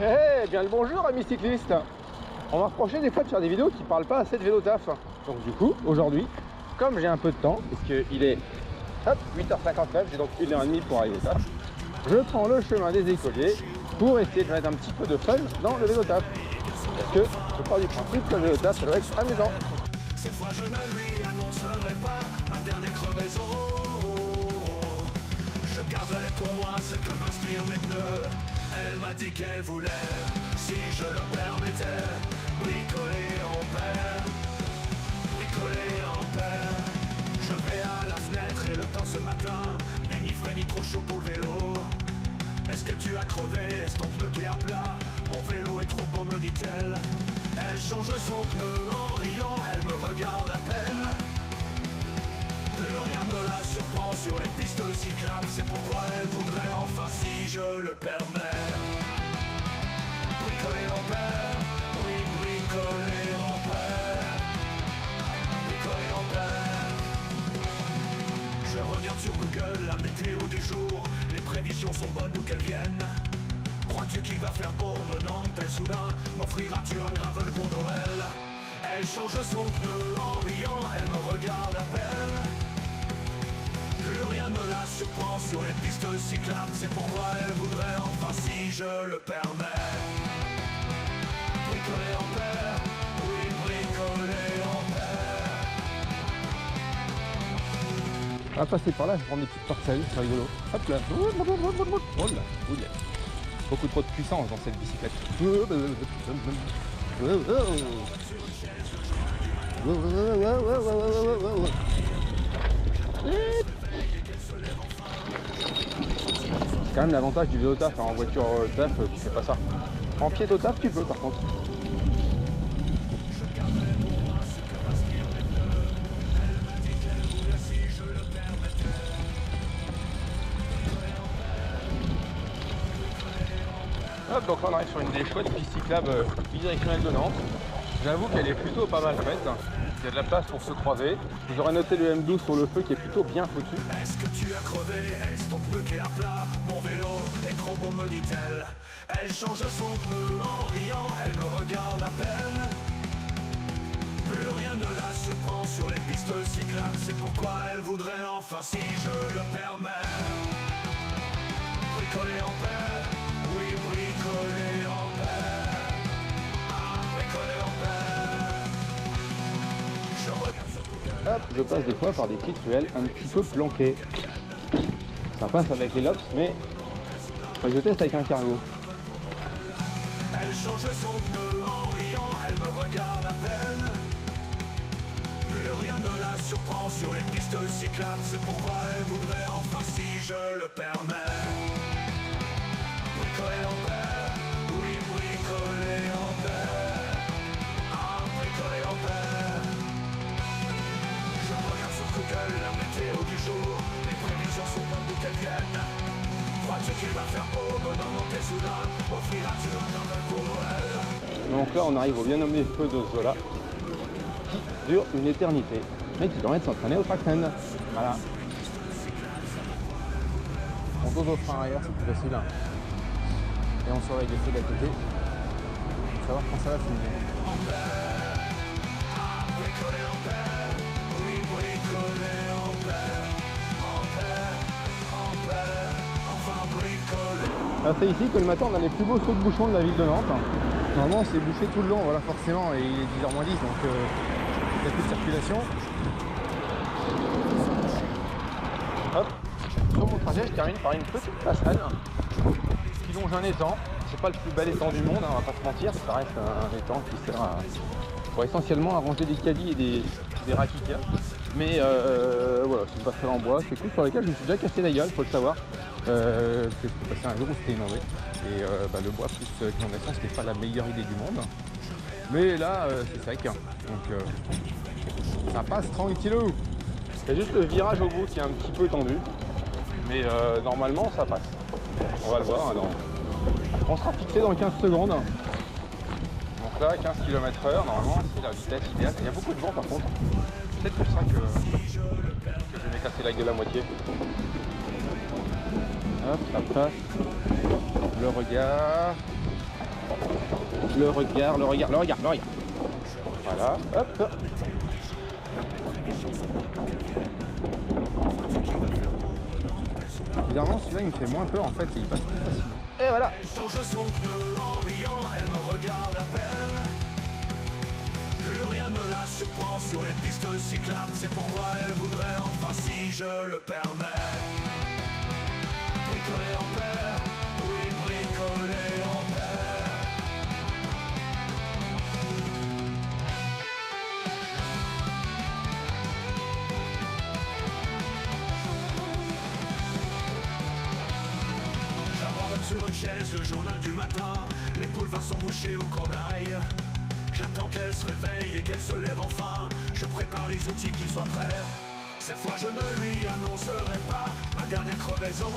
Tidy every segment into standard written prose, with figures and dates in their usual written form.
Eh bien le bonjour amis cyclistes. On m'a reproché des fois de faire des vidéos qui parlent pas assez de vélo taf. Donc du coup, aujourd'hui, comme j'ai un peu de temps, puisqu'il est 8h59, j'ai donc 1h30 pour arriver au taf, je prends le chemin des écoliers pour essayer de mettre un petit peu de fun dans le vélo taf. Parce que je pars du principe que le vélo taf, ça doit être amusant. Cette fois je ne lui annoncerai pas ma dernière crevaison. Je garderai pour moi ce que m'inspirent mes pneus. Elle m'a dit qu'elle voulait, si je le permettais, bricoler en paire, bricoler en paire. Je vais à la fenêtre et le temps ce matin n'est ni frais ni trop chaud pour le vélo. Est-ce que tu as crevé? Est-ce ton pneu qui est à plat? Mon vélo est trop beau, me dit-elle. Elle change son pneu en riant, elle me regarde à peine. Plus rien ne la surprend sur les pistes cyclables, c'est pourquoi elle voudrait enfin, si je le permets, bricoler en paire, oui, bricoler en paire, bricoler en paire. Je regarde sur Google la météo du jour, les prévisions sont bonnes d'où qu'elles viennent. Crois-tu qu'il va faire beau venant tel soudain? M'offriras-tu un gravel pour Noël? Elle change son pneu en riant, elle me regarde à peine. Plus rien ne la surprend sur les pistes cyclables, c'est pourquoi elle voudrait enfin, si je le permets, bricoler en paire, oui, bricoler en paire. On va passer par là, je vais prendre des petites parcelles, c'est rigolo. Hop là. Oh là. Ouh là. Beaucoup trop de puissance dans cette bicyclette. C'est quand même l'avantage du vélo taf, en voiture taf tu fais pas ça. En pied taf tu peux par contre. Hop, donc là on arrive sur une des chouettes pistes cyclables bidirectionnelles de Nantes. J'avoue qu'elle est plutôt pas mal faite. Il y a de la place pour se croiser. Vous aurez noté le M12 sur le feu qui est plutôt bien foutu. Est-ce que tu as crevé? Est-ce ton pneu qui est à plat? Mon vélo est trop beau, me dit-elle. Elle change son pneu en riant, elle me regarde à peine. Plus rien ne la surprend sur les pistes cyclables, c'est pourquoi elle voudrait enfin, si je le permets, bricoler en paire, oui, bricoler en paire, bricoler en paire. Je regarde sur Google. Hop, je passe des fois par des petites ruelles un petit peu planquées. Ça passe avec les lops, mais je teste avec un cargo. Elle change son pneu en riant, elle me regarde à peine. Plus rien ne la surprend sur les pistes cyclables, c'est pourquoi elle voudrait enfin, si je le permets, bricoler en paire, oui, bricoler en paire, bricoler en paire. Je regarde sur Google la météo du jour, les prévisions sont bonnes d'où qu'elles viennent. Crois-tu qu'il va faire beau venant tel soudain? Offriras-tu un gravel pour Noël? Donc là on arrive au bien nommé feu de Zola qui dure une éternité mais qui permet de s'entraîner au traction. Voilà. On pose au frein arrière, c'est plus facile. Et on surveille les feux d'à côté pour savoir quand ça va finir. Bricoler en paire, oui, bricoler en paire, en paire, enfin bricoler. Ah, c'est ici que le matin on a les plus beaux sauts de bouchons de la ville de Nantes. Normalement c'est bouché tout le long, voilà forcément, et il est 10h moins 10 donc il n'y a plus de circulation. Hop, sur mon trajet je termine par une petite passerelle qui longe un étang. C'est pas le plus bel étang du monde, on va pas se mentir, ça reste un étang qui sert pour essentiellement à ranger des caddies et des raquetières. Mais voilà, c'est une passerelle en bois, c'est cool, sur laquelle je me suis déjà cassé la gueule, faut le savoir. Que je suis passé un jour où c'était inondé. Et le bois plus l'inondation, c'était pas la meilleure idée du monde. Mais là, c'est sec, donc ça passe tranquillou. Il y a juste le virage au bout qui est un petit peu tendu. Mais normalement, ça passe. On va le voir. Alors. On sera fixé dans 15 secondes. Donc là, 15 km/h, normalement, c'est la vitesse idéale. Il y a beaucoup de vent par contre. C'est peut-être pour ça que je vais casser la gueule à moitié. Hop, ça passe. Le regard. Le regard, le regard, le regard, le regard. Voilà, hop. Bizarrement, celui-là, il me fait moins peur en fait, et il passe plus facilement. Et voilà. Elle change son pneu en riant, elle me regarde à peine. Plus rien ne la surprend sur les pistes cyclables, c'est pour moi elle voudrait enfin si je le permets. Bricoler en paix, oui bricoler en paix. J'aborde sur une chaise le journal du matin, les boulevards sont bouchés au cornaille. J'attends qu'elle se réveille et qu'elle se lève enfin. Je prépare les outils qu'ils soient prêts. Cette fois je ne lui annoncerai pas ma dernière crevaison.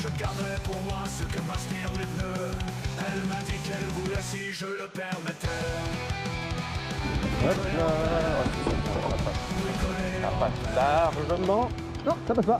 Je garderai pour moi ce que m'inspirent les pneus. Elle m'a dit qu'elle voulait si je le permettais. Hop là. Ça passe largement. Non, ça passe pas.